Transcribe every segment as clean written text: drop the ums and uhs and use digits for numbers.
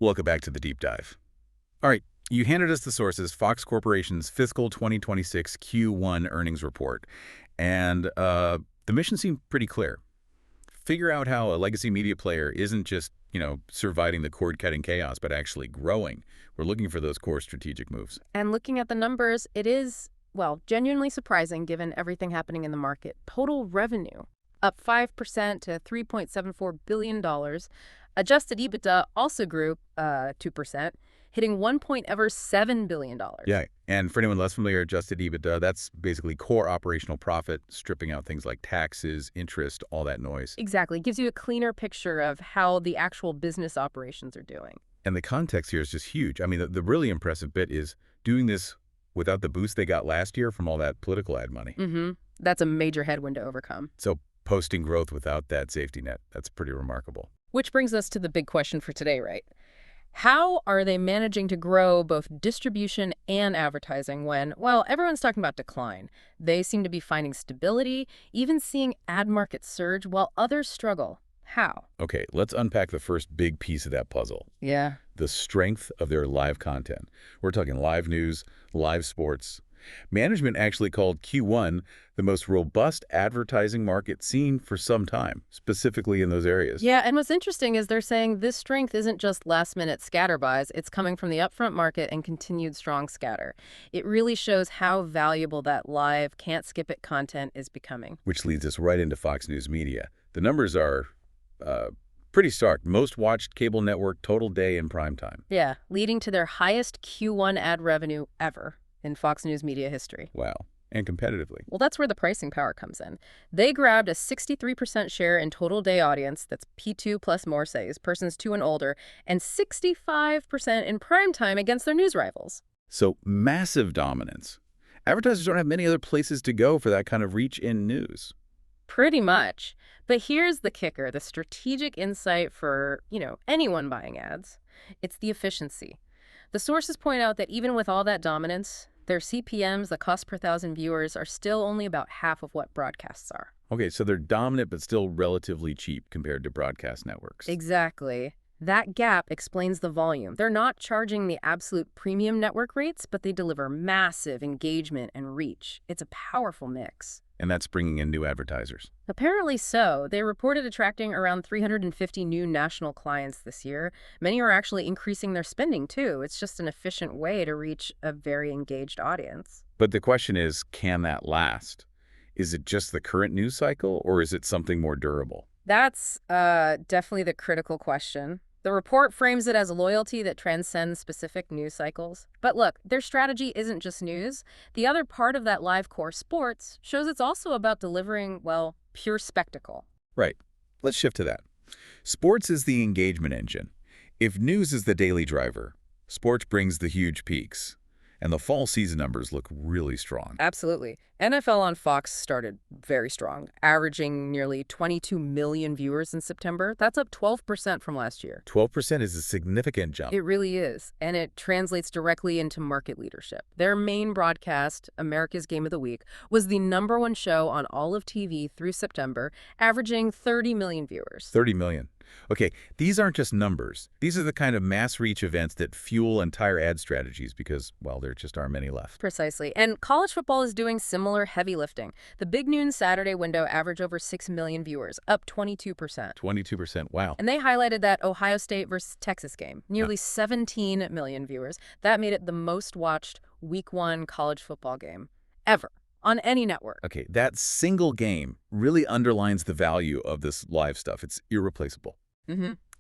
Welcome back to the deep dive. All right, you handed us the sources, Fox Corporation's fiscal 2026 Q1 earnings report. And the mission seemed pretty clear. Figure out how a legacy media player isn't just, surviving the cord-cutting chaos, but actually growing. We're looking for those core strategic moves. And looking at the numbers, it is, well, genuinely surprising given everything happening in the market. Total revenue up 5% to $3.74 billion. Adjusted EBITDA also grew 2%, hitting $1.7 billion. Yeah, and for anyone less familiar, adjusted EBITDA, that's basically core operational profit, stripping out things like taxes, interest, all that noise. Exactly. It gives you a cleaner picture of how the actual business operations are doing. And the context here is just huge. I mean, the really impressive bit is doing this without the boost they got last year from all that political ad money. That's a major headwind to overcome. So posting growth without that safety net, that's pretty remarkable. Which brings us to the big question for today, right? How are they managing to grow both distribution and advertising when, well, everyone's talking about decline? They seem to be finding stability, even seeing ad markets surge while others struggle. How? Okay, let's unpack the first big piece of that puzzle. Yeah. The strength of their live content. We're talking live news, live sports. Management actually called Q1 the most robust advertising market seen for some time, specifically in those areas. Yeah, and what's interesting is they're saying this strength isn't just last-minute scatter buys. It's coming from the upfront market and continued strong scatter. It really shows how valuable that live, can't-skip-it content is becoming. Which leads us right into Fox News Media. The numbers are pretty stark. Most watched cable network total day in prime time. Yeah, leading to their highest Q1 ad revenue ever in Fox News Media history. Wow. And competitively. Well, that's where the pricing power comes in. They grabbed a 63% share in total day audience, that's P2 plus more says, persons 2 and older, and 65% in prime time against their news rivals. So massive dominance. Advertisers don't have many other places to go for that kind of reach in news. Pretty much. But here's the kicker, the strategic insight for, anyone buying ads. It's the efficiency. The sources point out that even with all that dominance, their CPMs, the cost per thousand viewers, are still only about half of what broadcasts are. Okay, so they're dominant but still relatively cheap compared to broadcast networks. Exactly. That gap explains the volume. They're not charging the absolute premium network rates, but they deliver massive engagement and reach. It's a powerful mix. And that's bringing in new advertisers. Apparently so. They reported attracting around 350 new national clients this year. Many are actually increasing their spending, too. It's just an efficient way to reach a very engaged audience. But the question is, can that last? Is it just the current news cycle, or is it something more durable? That's definitely the critical question. The report frames it as loyalty that transcends specific news cycles. But look, their strategy isn't just news. The other part of that live core, sports, shows it's also about delivering, well, pure spectacle. Right. Let's shift to that. Sports is the engagement engine. If news is the daily driver, sports brings the huge peaks. And the fall season numbers look really strong. Absolutely. NFL on Fox started very strong, averaging nearly 22 million viewers in September. That's up 12% from last year. 12% is a significant jump. It really is, and it translates directly into market leadership. Their main broadcast, America's Game of the Week, was the #1 show on all of TV through September, averaging 30 million viewers. 30 million. Okay, these aren't just numbers. These are the kind of mass reach events that fuel entire ad strategies because, well, there just aren't many left. Precisely. And college football is doing similar heavy lifting. The Big Noon Saturday window averaged over 6 million viewers, up 22%. 22%, wow. And they highlighted that Ohio State versus Texas game, nearly 17 million viewers. That made it the most watched Week 1 college football game ever on any network. Okay, that single game really underlines the value of this live stuff. It's irreplaceable.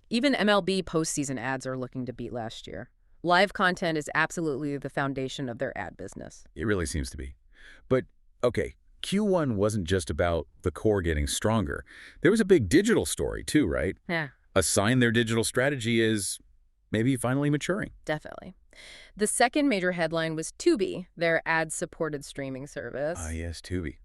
Even MLB postseason ads are looking to beat last year. Live content is absolutely the foundation of their ad business. It really seems to be. But, okay, Q1 wasn't just about the core getting stronger. There was a big digital story too, right? Yeah. A sign their digital strategy is maybe finally maturing. Definitely. The second major headline was Tubi, their ad-supported streaming service. Ah, yes, Tubi.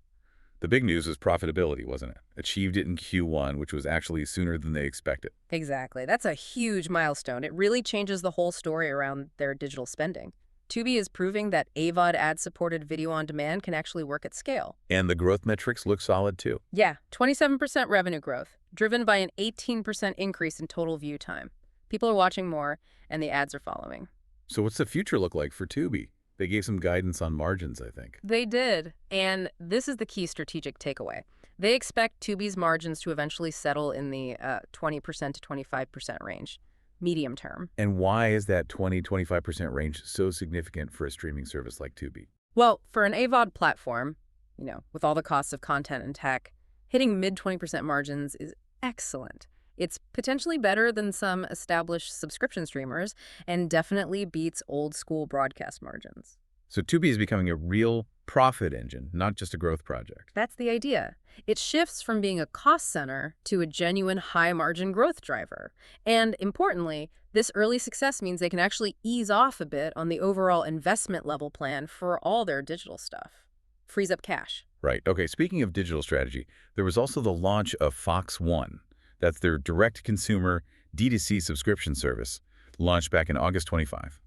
The big news was profitability, wasn't it? Achieved it in Q1, which was actually sooner than they expected. Exactly. That's a huge milestone. It really changes the whole story around their digital spending. Tubi is proving that AVOD ad-supported video on demand can actually work at scale. And the growth metrics look solid, too. Yeah, 27% revenue growth, driven by an 18% increase in total view time. People are watching more, and the ads are following. So what's the future look like for Tubi? They gave some guidance on margins, I think. They did, and this is the key strategic takeaway. They expect Tubi's margins to eventually settle in the 20% to 25% range, medium term. And why is that 20–25% range so significant for a streaming service like Tubi? Well, for an AVOD platform, with all the costs of content and tech, hitting mid 20% margins is excellent. It's potentially better than some established subscription streamers and definitely beats old school broadcast margins. So Tubi is becoming a real profit engine, not just a growth project. That's the idea. It shifts from being a cost center to a genuine high-margin growth driver. And importantly, this early success means they can actually ease off a bit on the overall investment level plan for all their digital stuff. Frees up cash. Right. Okay, speaking of digital strategy, there was also the launch of Fox One. That's their direct-to-consumer D2C subscription service, launched back in August 25.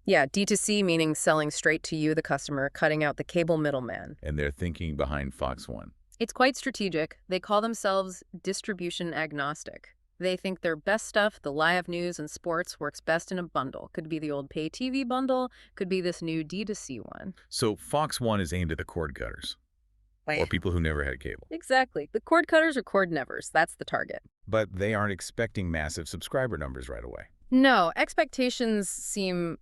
Yeah, D2C meaning selling straight to you, the customer, cutting out the cable middleman. And they're thinking behind Fox One. It's quite strategic. They call themselves distribution agnostic. They think their best stuff, the live news and sports, works best in a bundle. Could be the old pay TV bundle, could be this new D2C one. So Fox One is aimed at the cord cutters, or people who never had cable. Exactly. The cord cutters or cord nevers. That's the target. But they aren't expecting massive subscriber numbers right away. No, expectations seem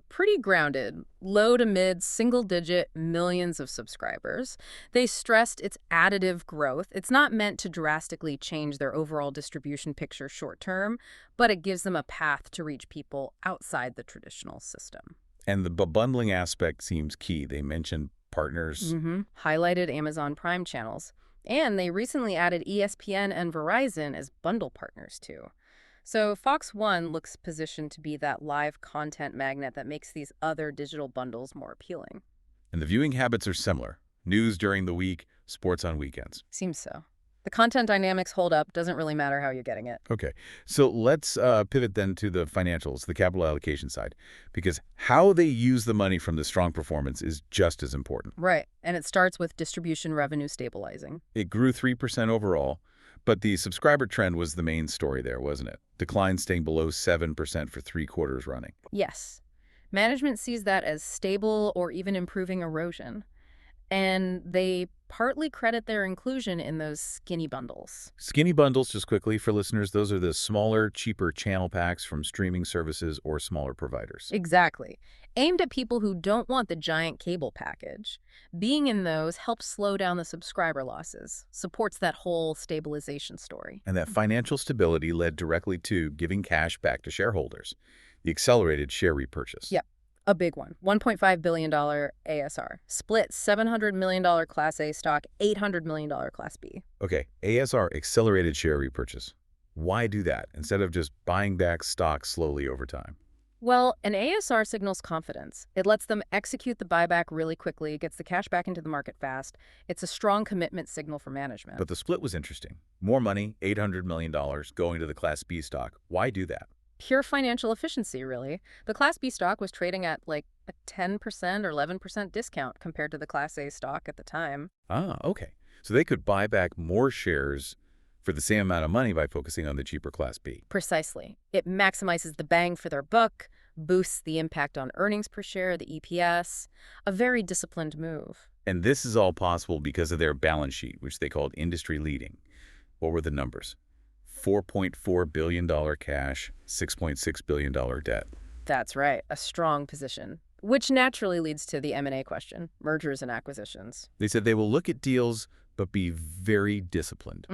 pretty grounded. Low to mid single-digit millions of subscribers. They stressed it's additive growth. It's not meant to drastically change their overall distribution picture short-term, but it gives them a path to reach people outside the traditional system. And the bundling aspect seems key. They mentioned partners. Highlighted Amazon Prime channels. And they recently added ESPN and Verizon as bundle partners, too. So Fox One looks positioned to be that live content magnet that makes these other digital bundles more appealing. And the viewing habits are similar. News during the week, sports on weekends. Seems so. The content dynamics hold up. Doesn't really matter how you're getting it. Okay, so let's pivot then to the financials, the capital allocation side, because how they use the money from the strong performance is just as important. Right, and it starts with distribution revenue stabilizing. It grew 3% overall, but the subscriber trend was the main story there, wasn't it? Decline staying below 7% for 3 quarters running. Yes. Management sees that as stable or even improving erosion. And they partly credit their inclusion in those skinny bundles. Skinny bundles, just quickly for listeners, those are the smaller, cheaper channel packs from streaming services or smaller providers. Exactly. Aimed at people who don't want the giant cable package. Being in those helps slow down the subscriber losses, supports that whole stabilization story. And that financial stability led directly to giving cash back to shareholders, the accelerated share repurchase. Yep. A big one, $1.5 billion ASR. Split $700 million Class A stock, $800 million Class B. Okay, ASR, accelerated share repurchase. Why do that instead of just buying back stock slowly over time? Well, an ASR signals confidence. It lets them execute the buyback really quickly, gets the cash back into the market fast. It's a strong commitment signal for management. But the split was interesting. More money, $800 million, going to the Class B stock. Why do that? Pure financial efficiency, really. The Class B stock was trading at like a 10% or 11% discount compared to the Class A stock at the time. Ah, okay. So they could buy back more shares for the same amount of money by focusing on the cheaper Class B. Precisely. It maximizes the bang for their buck, boosts the impact on earnings per share, the EPS. A very disciplined move. And this is all possible because of their balance sheet, which they called industry leading. What were the numbers? $4.4 billion cash, $6.6 billion debt. That's right, a strong position, which naturally leads to the M&A question, mergers and acquisitions. They said they will look at deals, but be very disciplined.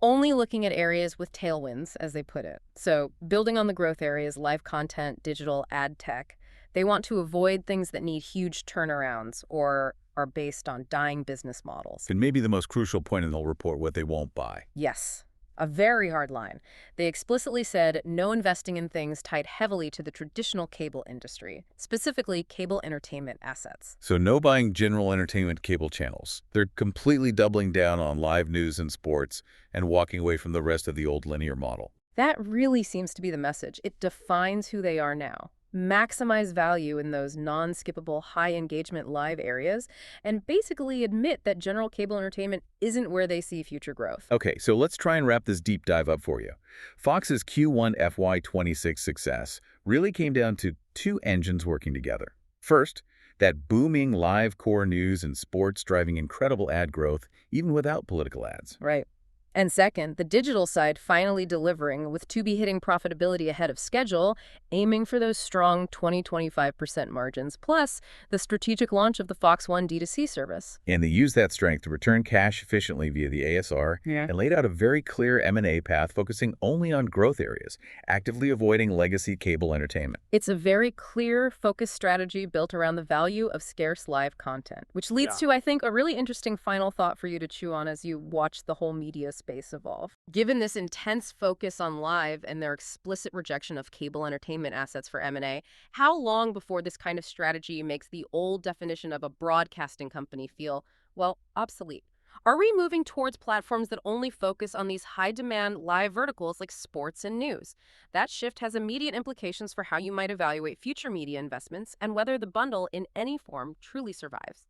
Only looking at areas with tailwinds, as they put it. So building on the growth areas, live content, digital, ad tech, they want to avoid things that need huge turnarounds or are based on dying business models. And maybe the most crucial point in the whole report, what they won't buy. Yes. A very hard line. They explicitly said no investing in things tied heavily to the traditional cable industry, specifically cable entertainment assets. So no buying general entertainment cable channels. They're completely doubling down on live news and sports and walking away from the rest of the old linear model. That really seems to be the message. It defines who they are now. maximize value in those non-skippable, high-engagement live areas, and basically admit that general cable entertainment isn't where they see future growth. Okay, so let's try and wrap this deep dive up for you. Fox's Q1 FY26 success really came down to two engines working together. First, that booming live core news and sports driving incredible ad growth even without political ads. Right. And second, the digital side finally delivering, with Tubi hitting profitability ahead of schedule, aiming for those strong 20-25% margins, plus the strategic launch of the Fox One D2C service. And they used that strength to return cash efficiently via the ASR and laid out a very clear M&A path focusing only on growth areas, actively avoiding legacy cable entertainment. It's a very clear, focused strategy built around the value of scarce live content, which leads to, I think, a really interesting final thought for you to chew on as you watch the whole media space evolve. Given this intense focus on live and their explicit rejection of cable entertainment assets for M&A, how long before this kind of strategy makes the old definition of a broadcasting company feel, well, obsolete? Are we moving towards platforms that only focus on these high-demand live verticals like sports and news? That shift has immediate implications for how you might evaluate future media investments and whether the bundle in any form truly survives.